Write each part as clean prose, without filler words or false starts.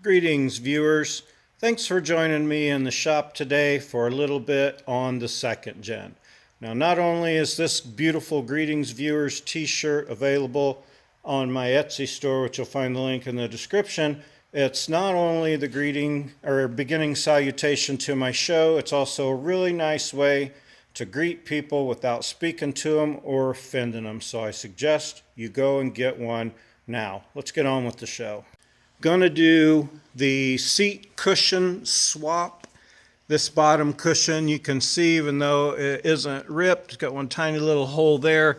Greetings, viewers. Thanks for joining me in the shop today for a little bit on the second gen. Now, not only is this beautiful Greetings Viewers t-shirt available on my Etsy store, which you'll find the link in the description, it's not only the greeting or beginning salutation to my show, it's also a really nice way to greet people without speaking to them or offending them. So I suggest you go and get one now. Let's get on with the show. Gonna do the seat cushion swap. This bottom cushion, you can see, even though it isn't ripped, it's got one tiny little hole there,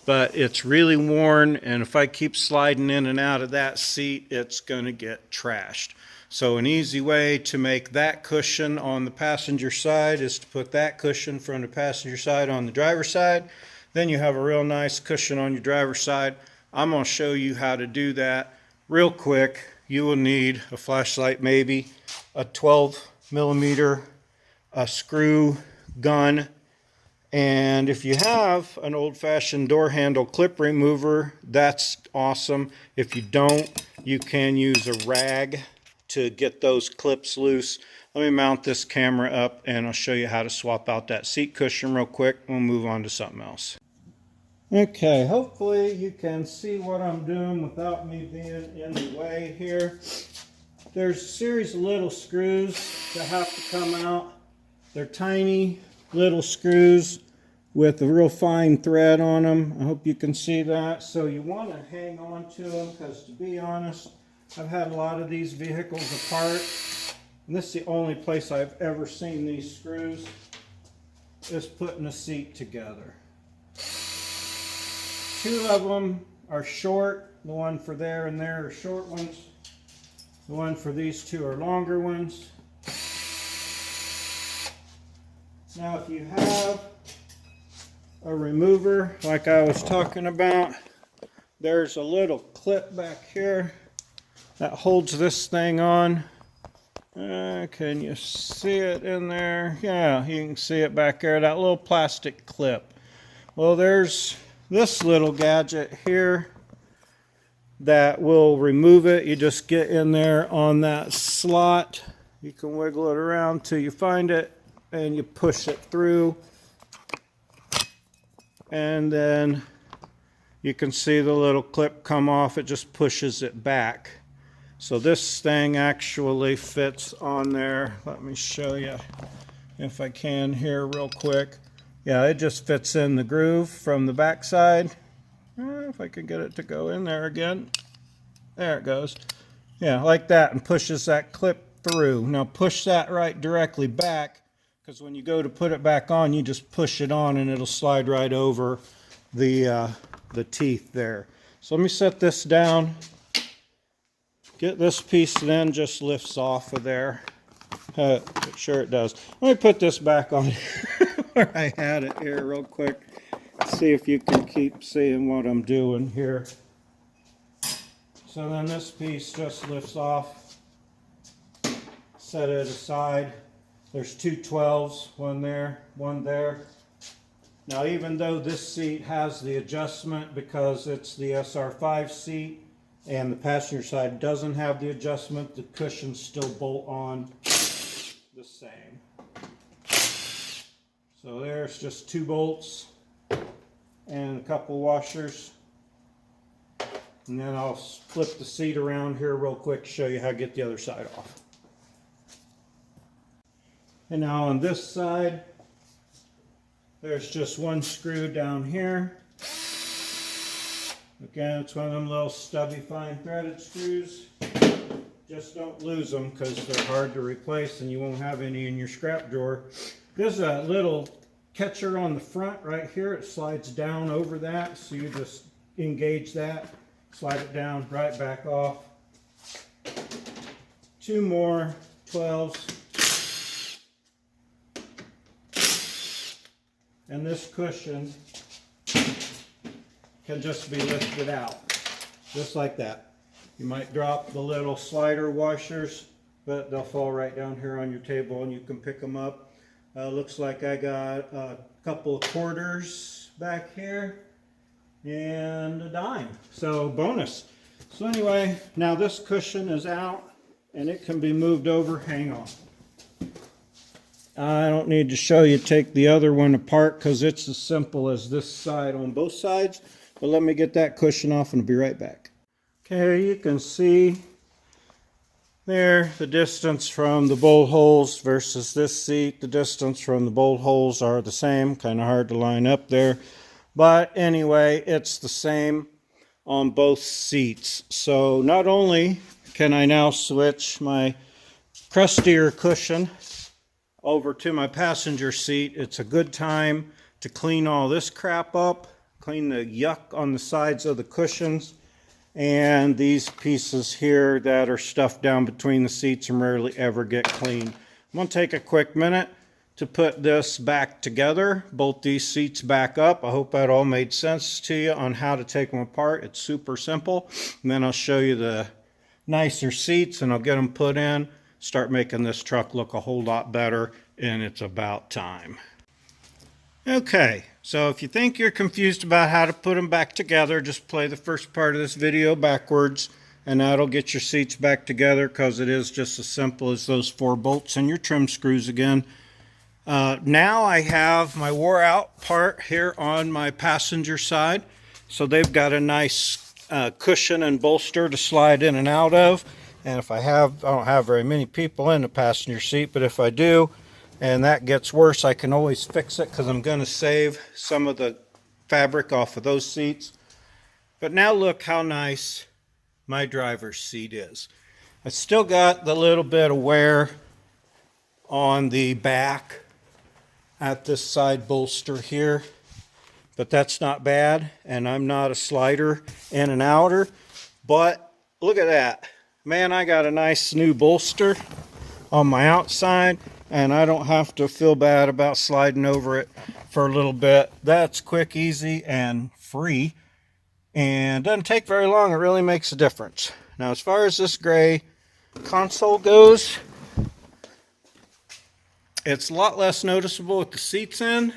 but it's really worn, and if I keep sliding in and out of that seat, it's gonna get trashed. So an easy way to make that cushion on the passenger side is to put that cushion from the passenger side on the driver's side. Then you have a real nice cushion on your driver's side. I'm gonna show you how to do that real quick. You will need a flashlight, maybe a 12mm a screw gun, and if you have an old-fashioned door handle clip remover, that's awesome. If you don't, you can use a rag to get those clips loose. Let me mount this camera up and I'll show you how to swap out that seat cushion real quick. We'll move on to something else. Okay, hopefully you can see what I'm doing without me being in the way here. There's a series of little screws that have to come out. They're tiny little screws with a real fine thread on them. I hope you can see that. So you want to hang on to them because, to be honest, I've had a lot of these vehicles apart, and this is the only place I've ever seen these screws, is putting a seat together. Two of them are short. The one for there and there are short ones. The one for these two are longer ones. Now, if you have a remover like I was talking about, there's a little clip back here that holds this thing on. Can you see it in there? Yeah, you can see it back there, that little plastic clip. Well, there's this little gadget here that will remove it. You just get in there on that slot. You can wiggle it around till you find it and you push it through. And then you can see the little clip come off. It just pushes it back. So this thing actually fits on there. Let me show you if I can here real quick. Yeah, it just fits in the groove from the back side. If I can get it to go in there again. There it goes. Yeah, like that, and pushes that clip through. Now push that right directly back, because when you go to put it back on, you just push it on and it'll slide right over the teeth there. So let me set this down. Get this piece, then just lifts off of there. Sure it does. Let me put this back on where I had it here real quick. See if you can keep seeing what I'm doing here. So then this piece just lifts off. Set it aside. There's two 12s, one there, one there. Now, even though this seat has the adjustment because it's the SR5 seat and the passenger side doesn't have the adjustment, the cushions still bolt on the same. So there's just two bolts and a couple washers. And then I'll flip the seat around here real quick to show you how to get the other side off. And now on this side, there's just one screw down here. Again, it's one of them little stubby, fine threaded screws. Just don't lose them because they're hard to replace and you won't have any in your scrap drawer. There's a little catcher on the front right here. It slides down over that, so you just engage that, slide it down, right back off. Two more 12s. And this cushion can just be lifted out, just like that. You might drop the little slider washers, but they'll fall right down here on your table and you can pick them up. Looks like I got a couple of quarters back here and a dime. So bonus. So anyway, now this cushion is out and it can be moved over. Hang on. I don't need to show you take the other one apart because it's as simple as this side on both sides. But let me get that cushion off and I'll be right back. Okay, you can see there the distance from the bolt holes versus this seat. The distance from the bolt holes are the same. Kind of hard to line up there. But anyway, it's the same on both seats. So not only can I now switch my crustier cushion over to my passenger seat, it's a good time to clean all this crap up, clean the yuck on the sides of the cushions, and these pieces here that are stuffed down between the seats and rarely ever get cleaned. I'm going to take a quick minute to put this back together, bolt these seats back up. I hope that all made sense to you on how to take them apart. It's super simple. And then I'll show you the nicer seats and I'll get them put in, start making this truck look a whole lot better, and it's about time. Okay, so if you think you're confused about how to put them back together, just play the first part of this video backwards and that'll get your seats back together, because it is just as simple as those 4 bolts and your trim screws again. Now I have my wore out part here on my passenger side. So they've got a nice cushion and bolster to slide in and out of. And if I don't have very many people in the passenger seat, but if I do, and that gets worse, I can always fix it because I'm going to save some of the fabric off of those seats. But now look how nice my driver's seat is. I still got the little bit of wear on the back at this side bolster here, but that's not bad, and I'm not a slider in and outer. But look at that, man, I got a nice new bolster on my outside and I don't have to feel bad about sliding over it for a little bit. That's quick, easy, and free, and doesn't take very long. It really makes a difference. Now as far as this gray console goes, it's a lot less noticeable with the seats in.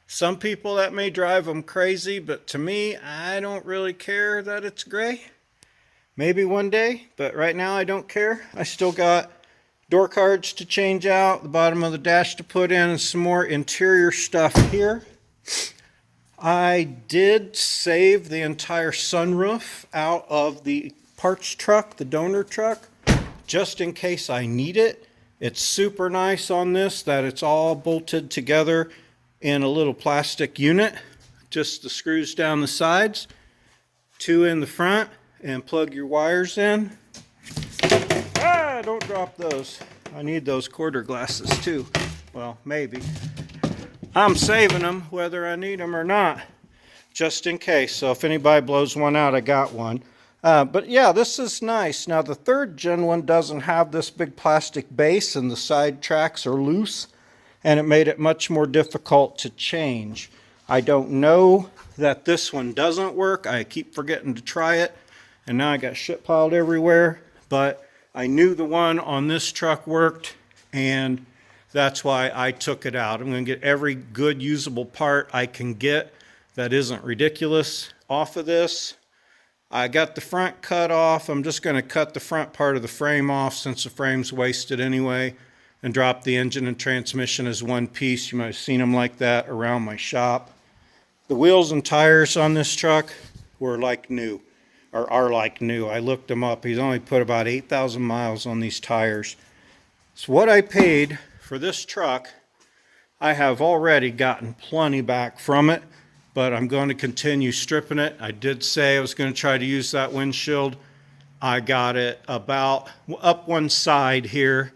Some people that may drive them crazy, but to me, I don't really care that it's gray. Maybe one day, but right now I don't care. I still got door cards to change out, the bottom of the dash to put in, and some more interior stuff here. I did save the entire sunroof out of the parts truck, the donor truck, just in case I need it. It's super nice on this that it's all bolted together in a little plastic unit. Just the screws down the sides, 2 in the front, and plug your wires in. Ah, don't drop those. I need those quarter glasses too. Well, maybe. I'm saving them whether I need them or not, just in case. So if anybody blows one out, I got one. But yeah, this is nice. Now the 3rd gen one doesn't have this big plastic base and the side tracks are loose, and it made it much more difficult to change. I don't know that this one doesn't work. I keep forgetting to try it, and now I got shit piled everywhere. But I knew the one on this truck worked, and that's why I took it out. I'm going to get every good usable part I can get that isn't ridiculous off of this. I got the front cut off. I'm just going to cut the front part of the frame off since the frame's wasted anyway, and drop the engine and transmission as one piece. You might have seen them like that around my shop. The wheels and tires on this truck were like new, or are like new. I looked them up. He's only put about 8,000 miles on these tires. So what I paid for this truck, I have already gotten plenty back from it, but I'm going to continue stripping it. I did say I was going to try to use that windshield. I got it about up one side here,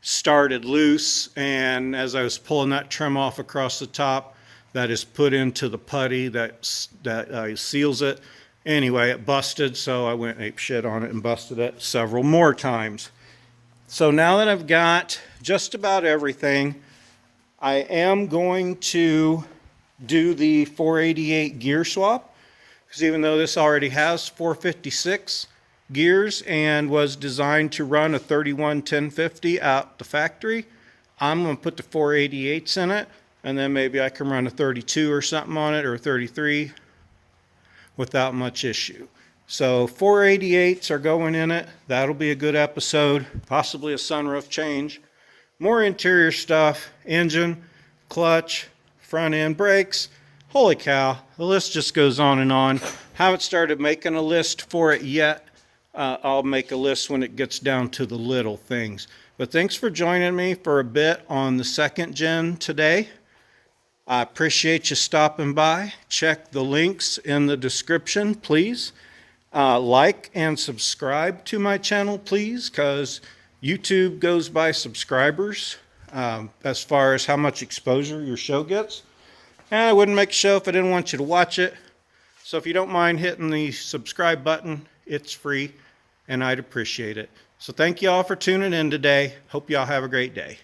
started loose, and as I was pulling that trim off across the top, that is put into the putty that seals it. Anyway, it busted, so I went ape shit on it and busted it several more times. So now that I've got just about everything, I am going to do the 488 gear swap, because even though this already has 456 gears and was designed to run a 31-1050 out the factory, I'm going to put the 488s in it, and then maybe I can run a 32 or something on it, or a 33 without much issue. So 488s are going in it. That'll be a good episode. Possibly a sunroof change. More interior stuff, engine, clutch, front end brakes. Holy cow, the list just goes on and on. Haven't started making a list for it yet. I'll make a list when it gets down to the little things. But thanks for joining me for a bit on the second gen today. I appreciate you stopping by. Check the links in the description, please. Like and subscribe to my channel, please, because YouTube goes by subscribers as far as how much exposure your show gets. And I wouldn't make a show if I didn't want you to watch it. So if you don't mind hitting the subscribe button, it's free, and I'd appreciate it. So thank you all for tuning in today. Hope you all have a great day.